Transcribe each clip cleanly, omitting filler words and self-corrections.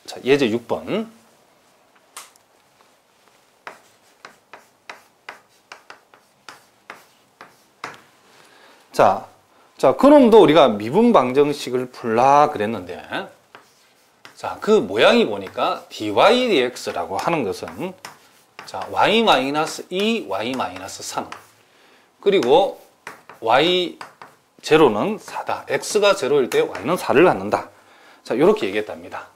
자, 예제 6번. 자, 그놈도 우리가 미분 방정식을 풀라 그랬는데, 자, 그 모양이 보니까 dy dx라고 하는 것은, 자, y-2, y-3. 그리고 y0는 4다. x가 0일 때 y는 4를 갖는다. 자, 이렇게 얘기했답니다.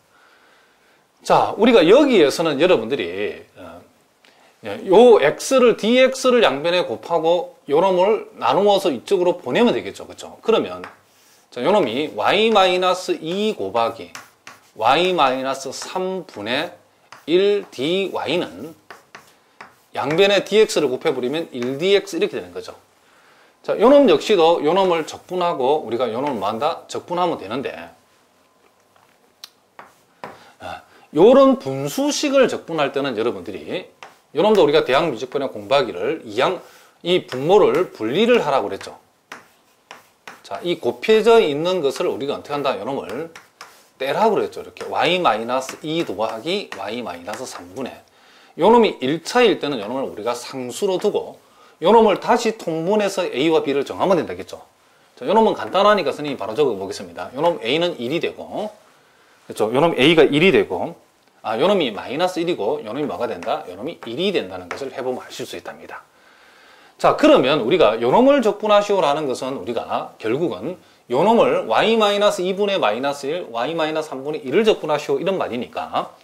자, 우리가 여기에서는 여러분들이 요 x를 dx를 양변에 곱하고 요놈을 나누어서 이쪽으로 보내면 되겠죠. 그렇죠? 그러면 자, 요놈이 y-2 곱하기 y-3분의 1 dy는 양변에 dx를 곱해버리면 1dx 이렇게 되는 거죠. 자, 요놈 역시도 요놈을 적분하고 우리가 요놈을 뭐한다? 적분하면 되는데, 요런 분수식을 적분할 때는 여러분들이 요놈도 우리가 대학 미적분에 공부하기를 이 분모를 분리를 하라고 그랬죠. 자, 이 곱해져 있는 것을 우리가 어떻게 한다? 요놈을 떼라고 그랬죠. 이렇게 y-2 더하기 y-3분의 요놈이 1차일 때는 요놈을 우리가 상수로 두고 요놈을 다시 통분해서 a와 b를 정하면 된다겠죠. 자, 요놈은 간단하니까 선생님이 바로 적어 보겠습니다. 요놈 a는 1이 되고, 그렇죠? 요놈 a가 1이 되고, 요놈이 마이너스 1이고 요놈이 뭐가 된다? 요놈이 1이 된다는 것을 해보면 아실 수 있답니다. 자, 그러면 우리가 요놈을 적분하시오라는 것은 우리가 결국은 요놈을 y-2분의 마이너스 1, y-3분의 1을 적분하시오 이런 말이니까,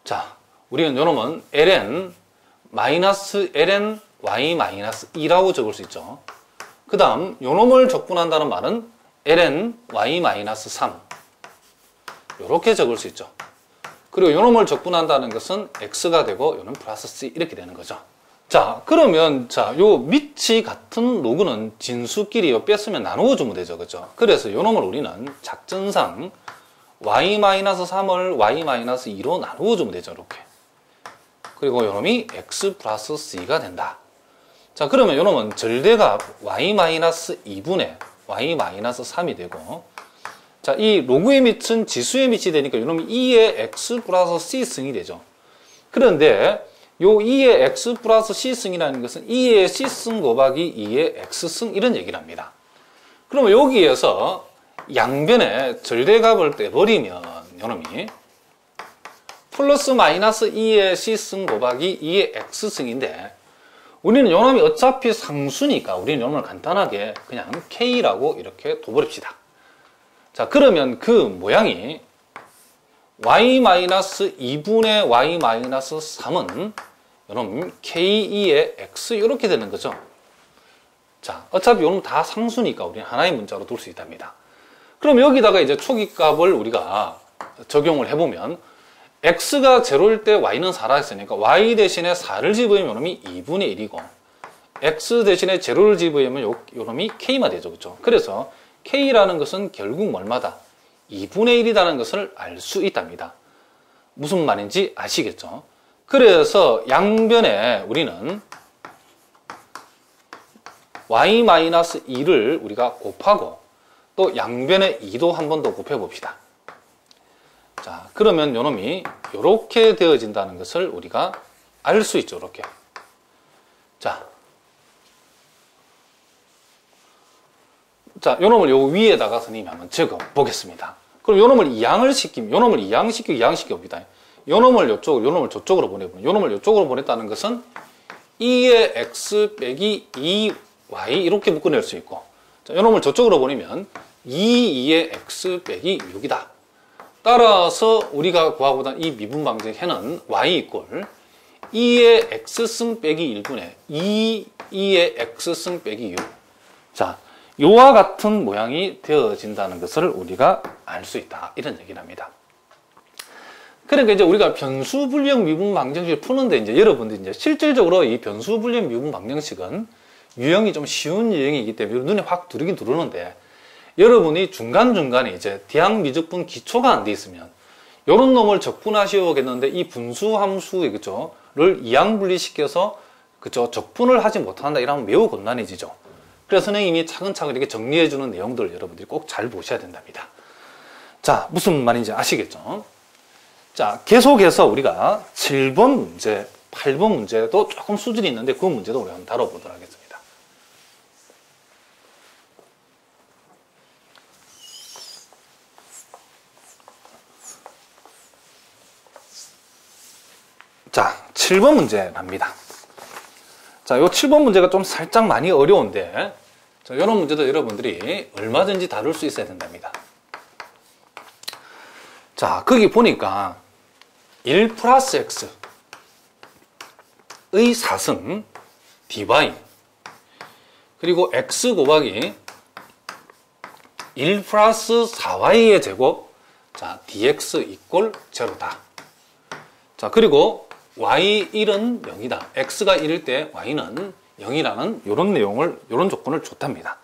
자, 우리는 요놈은 ln 마이너스 ln y-2라고 적을 수 있죠. 그 다음 요놈을 적분한다는 말은 ln y-3 이렇게 적을 수 있죠. 그리고 요놈을 적분한다는 것은 x가 되고 요놈 플러스 c 이렇게 되는 거죠. 자, 그러면 자, 요 밑이 같은 로그는 진수끼리 요 뺐으면 나누어 주면 되죠. 그죠? 그래서 요놈을 우리는 작전상 y-3을 y-2로 나누어 주면 되죠. 이렇게. 그리고 요놈이 x 플러스 c가 된다. 자, 그러면 요놈은 절대값 y-2분의 y-3이 되고, 자, 이 로그의 밑은 지수의 밑이 되니까 요놈이 2의 x 플러스 c승이 되죠. 그런데 요 2의 x 플러스 c승이라는 것은 2의 c승 곱하기 2의 x승 이런 얘기를 합니다. 그러면 여기에서 양변에 절대값을 떼버리면 요놈이 플러스 마이너스 2의 c승 곱하기 2의 x승인데, 우리는 요놈이 어차피 상수니까 우리는 요놈을 간단하게 그냥 k라고 이렇게 둬버립시다. 자, 그러면 그 모양이 y-2분의 y-3은 요놈 k2의 x 이렇게 되는 거죠. 자, 어차피 요놈 다 상수니까 우리는 하나의 문자로 둘 수 있답니다. 그럼 여기다가 이제 초기값을 우리가 적용을 해보면 x가 0일 때 y는 4라 했으니까 y 대신에 4를 집으면 요놈이 2분의 1이고, x 대신에 0를 집으면 요놈이 k만 되죠. 그렇죠? 그래서 k라는 것은 결국 얼마다? 2분의 1이라는 것을 알 수 있답니다. 무슨 말인지 아시겠죠? 그래서 양변에 우리는 y-2를 우리가 곱하고 또 양변에 2도 한 번 더 곱해 봅시다. 자, 그러면 요놈이 이렇게 되어진다는 것을 우리가 알 수 있죠. 이렇게. 자, 요놈을 요 위에다가 선생님이 한번 적어 보겠습니다. 그럼 요놈을 이항시키고 봅니다. 요놈을 요쪽으로, 요놈을 저쪽으로 보내보면, 요놈을 요쪽으로 보냈다는 것은 2의 x 빼기 2y 이렇게 묶어낼 수 있고, 자, 요놈을 저쪽으로 보내면 2의 x 빼기 6이다. 따라서 우리가 구하고자 이 미분방정의 해는 y 이꼴 2의 x승 빼기 1분의 2의 x승 빼기 6. 자, 요와 같은 모양이 되어진다는 것을 우리가 알 수 있다. 이런 얘기를 합니다. 그러니까 이제 우리가 변수불량 미분 방정식을 푸는데 이제 여러분들이 이제 실질적으로 이 변수불량 미분 방정식은 유형이 좀 쉬운 유형이기 때문에 눈에 확 들어오긴 들어오는데, 여러분이 중간중간에 이제 대학 미적분 기초가 안 돼 있으면 요런 놈을 적분하시오겠는데 이 분수함수 그죠?를 이항분리시켜서 그죠? 적분을 하지 못한다 이러면 매우 곤란해지죠. 그래서 선생님이 차근차근 이렇게 정리해주는 내용들을 여러분들이 꼭 잘 보셔야 된답니다. 자, 무슨 말인지 아시겠죠? 자, 계속해서 우리가 7번 문제, 8번 문제도 조금 수준이 있는데 그 문제도 우리가 한번 다뤄보도록 하겠습니다. 자, 7번 문제 갑니다. 자, 요 7번 문제가 좀 살짝 많이 어려운데, 자, 이런 문제도 여러분들이 얼마든지 다룰 수 있어야 된답니다. 자, 거기 보니까 1 플러스 x의 4승 dy 그리고 x 곱하기 1 플러스 4y의 제곱, 자, dx 이꼴 제로다. 자, 그리고 y1은 0이다. x가 1일 때 y는 0이라는 이런 내용을, 이런 조건을 줬답니다.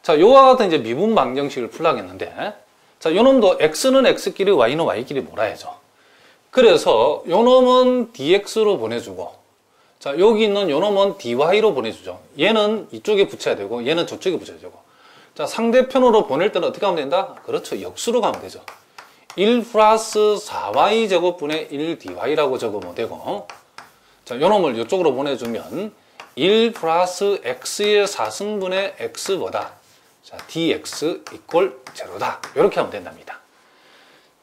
자, 요와 같은 이제 미분 방정식을 풀라겠는데, 자, 요 놈도 x는 x끼리 y는 y끼리 몰아야죠. 그래서 요 놈은 dx로 보내주고, 자, 여기 있는 요 놈은 dy로 보내주죠. 얘는 이쪽에 붙여야 되고, 얘는 저쪽에 붙여야 되고. 자, 상대편으로 보낼 때는 어떻게 하면 된다? 그렇죠. 역수로 가면 되죠. 1 플러스 4y 제곱분의 1 dy라고 적으면 되고, 자, 요 놈을 이쪽으로 보내주면 1 플러스 x의 4승분의 x보다, 자, dx 이꼴 제로다. 이렇게 하면 된답니다.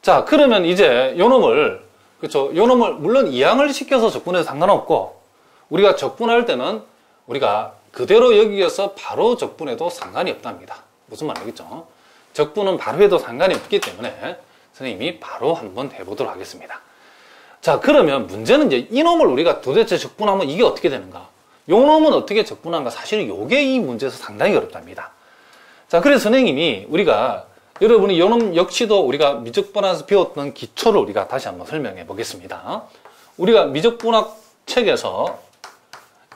자, 그러면 이제 요 놈을, 그렇죠, 요 놈을 물론 이항을 시켜서 적분해도 상관없고, 우리가 적분할 때는 우리가 그대로 여기에서 바로 적분해도 상관이 없답니다. 무슨 말이겠죠? 적분은 바로 해도 상관이 없기 때문에 선생님이 바로 한번 해보도록 하겠습니다. 자, 그러면 문제는 이제 이놈을 우리가 도대체 적분하면 이게 어떻게 되는가? 요 놈은 어떻게 적분하는가? 사실은 요게 이 문제에서 상당히 어렵답니다. 자, 그래서 선생님이 우리가, 여러분이 요 놈 역시도 우리가 미적분학에서 배웠던 기초를 우리가 다시 한번 설명해 보겠습니다. 우리가 미적분학 책에서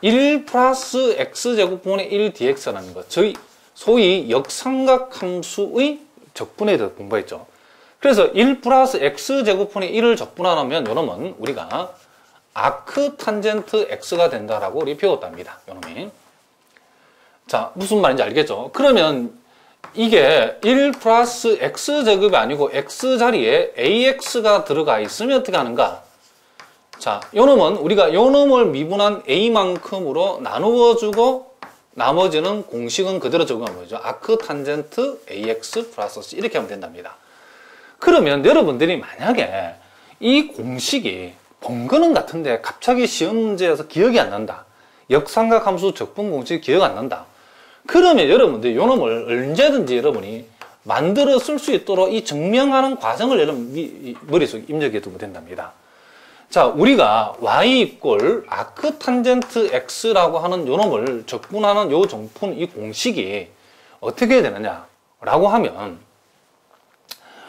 1 플러스 x제곱분의 1 dx라는 것, 저희 소위 역삼각 함수의 적분에 대해서 공부했죠. 그래서 1 플러스 x제곱분의 1을 적분하면 요놈은 우리가 아크 탄젠트 x가 된다라고 우리 배웠답니다. 요놈이. 자, 무슨 말인지 알겠죠? 그러면 이게 1 플러스 x제곱이 아니고 x 자리에 ax가 들어가 있으면 어떻게 하는가? 자, 요놈은 우리가 요놈을 미분한 a만큼으로 나누어주고 나머지는 공식은 그대로 적용하면 되죠. 아크 탄젠트 ax 플러스 c 이렇게 하면 된답니다. 그러면 여러분들이 만약에 이 공식이 번거는 같은데 갑자기 시험 문제에서 기억이 안 난다. 역삼각 함수 적분 공식이 기억 안 난다. 그러면 여러분들이 요 놈을 언제든지 여러분이 만들어 쓸 수 있도록 이 증명하는 과정을 여러분 머릿속에 입력해 두면 된답니다. 자, 우리가 y 이꼴 아크 탄젠트 x라고 하는 요 놈을 적분하는 요 정품, 이 공식이 어떻게 해야 되느냐라고 하면,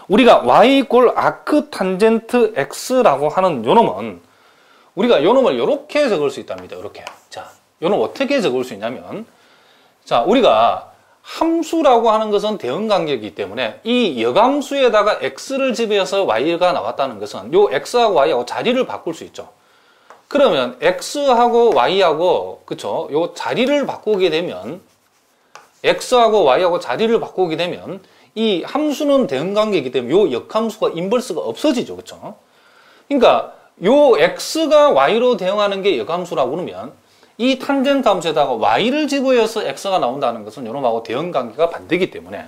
우리가 y 이꼴 아크 탄젠트 x라고 하는 요 놈은 우리가 요 놈을 이렇게 적을 수 있답니다. 이렇게. 자, 요 놈 어떻게 적을 수 있냐면, 자, 우리가 함수라고 하는 것은 대응관계이기 때문에 이 역함수에다가 x를 집어서 y가 나왔다는 것은 요 x하고 y하고 자리를 바꿀 수 있죠. 그러면 x하고 y하고, 그쵸, 요 자리를 바꾸게 되면, x하고 y하고 자리를 바꾸게 되면 이 함수는 대응관계이기 때문에 요 역함수가 인버스가 없어지죠. 그쵸? 그러니까 요 x가 y로 대응하는 게 역함수라고 그러면 이 탄젠트 함수에다가 y를 집어여서 x가 나온다는 것은 요놈하고 대응관계가 반대이기 때문에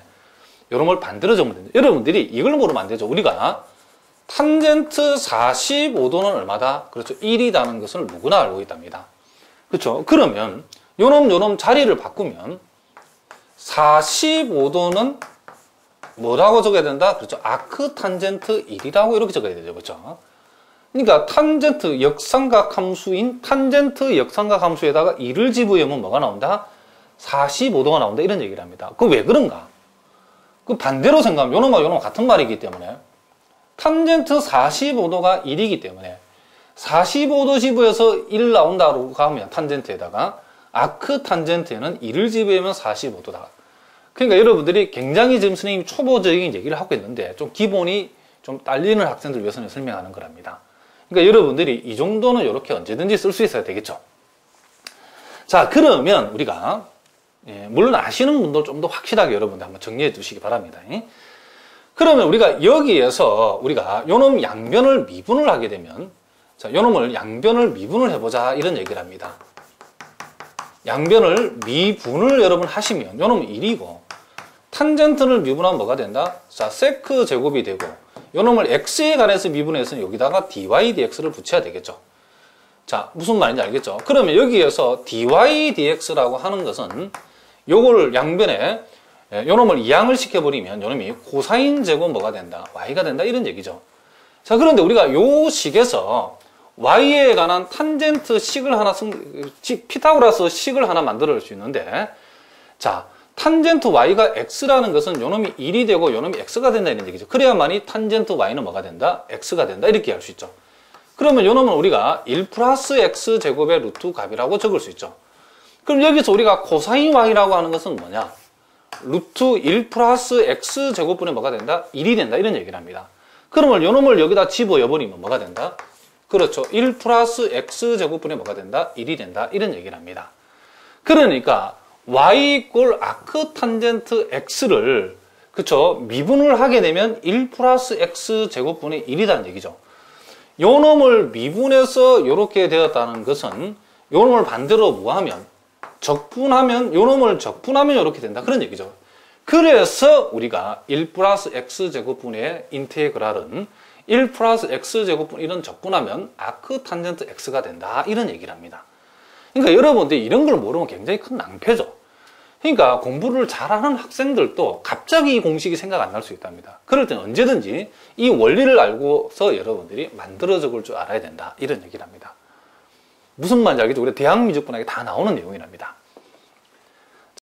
요놈을 반대로 적으면 됩니다. 여러분들이 이걸 모르면 안 되죠. 우리가 탄젠트 45도는 얼마다? 그렇죠. 1이라는 것을 누구나 알고 있답니다. 그렇죠. 그러면 요놈 자리를 바꾸면 45도는 뭐라고 적어야 된다? 그렇죠. 아크 탄젠트 1이라고 이렇게 적어야 되죠. 그렇죠. 그러니까 탄젠트 역삼각 함수인 탄젠트 역삼각 함수에다가 1을 집으면 뭐가 나온다? 45도가 나온다. 이런 얘기를 합니다. 그 왜 그런가? 그 반대로 생각하면 요놈과 요놈 같은 말이기 때문에 탄젠트 45도가 1이기 때문에 45도 집어서 1 나온다고 하면 탄젠트에다가 아크 탄젠트에는 1을 집으면 45도다. 그러니까 여러분들이 굉장히 지금 선생님이 초보적인 얘기를 하고 있는데 좀 기본이 좀 딸리는 학생들 위해서는 설명하는 거랍니다. 그러니까 여러분들이 이 정도는 이렇게 언제든지 쓸 수 있어야 되겠죠. 자, 그러면 우리가 물론 아시는 분들 좀 더 확실하게 여러분들 한번 정리해 두시기 바랍니다. 그러면 우리가 여기에서 우리가 요놈 양변을 미분을 하게 되면, 자, 요놈을 양변을 미분을 해보자 이런 얘기를 합니다. 양변을 미분을 여러분 하시면 요놈은 1이고 탄젠트를 미분하면 뭐가 된다? 자, 세크 제곱이 되고 요놈을 x에 관해서 미분해서 여기다가 dy dx를 붙여야 되겠죠. 자, 무슨 말인지 알겠죠? 그러면 여기에서 dy dx라고 하는 것은 요걸 양변에 요놈을 이항을 시켜버리면 요놈이 코사인 제곱 뭐가 된다? y가 된다 이런 얘기죠. 자, 그런데 우리가 요 식에서 y에 관한 탄젠트 식을 하나 피타고라스 식을 하나 만들어 줄 수 있는데, 자, 탄젠트 y가 x라는 것은 요놈이 1이 되고 요놈이 x가 된다 이런 얘기죠. 그래야만이 탄젠트 y는 뭐가 된다? x가 된다 이렇게 할 수 있죠. 그러면 요놈은 우리가 1 플러스 x 제곱의 루트 값이라고 적을 수 있죠. 그럼 여기서 우리가 코사인 y라고 하는 것은 뭐냐? 루트 1 플러스 x 제곱분의 뭐가 된다? 1이 된다 이런 얘기를 합니다. 그러면 요놈을 여기다 집어여버리면 뭐가 된다? 그렇죠. 1 플러스 x 제곱분의 뭐가 된다? 1이 된다 이런 얘기를 합니다. 그러니까 y 이꼴 아크 탄젠트 x를 그쵸 미분을 하게 되면 1 플러스 x 제곱분의 1이라는 얘기죠. 요 놈을 미분해서 이렇게 되었다는 것은 요 놈을 반대로 뭐하면 적분하면 요 놈을 적분하면 이렇게 된다 그런 얘기죠. 그래서 우리가 1 플러스 x 제곱분의 인테그랄은 1 플러스 x 제곱분 이런 적분하면 아크 탄젠트 x가 된다 이런 얘기를 합니다. 그러니까 여러분들이 이런 걸 모르면 굉장히 큰 낭패죠. 그러니까 공부를 잘하는 학생들도 갑자기 이 공식이 생각 안 날 수 있답니다. 그럴 때는 언제든지 이 원리를 알고서 여러분들이 만들어 적을 줄 알아야 된다 이런 얘기를 합니다. 무슨 말인지 알겠죠? 우리 대학미적분학에 다 나오는 내용이랍니다.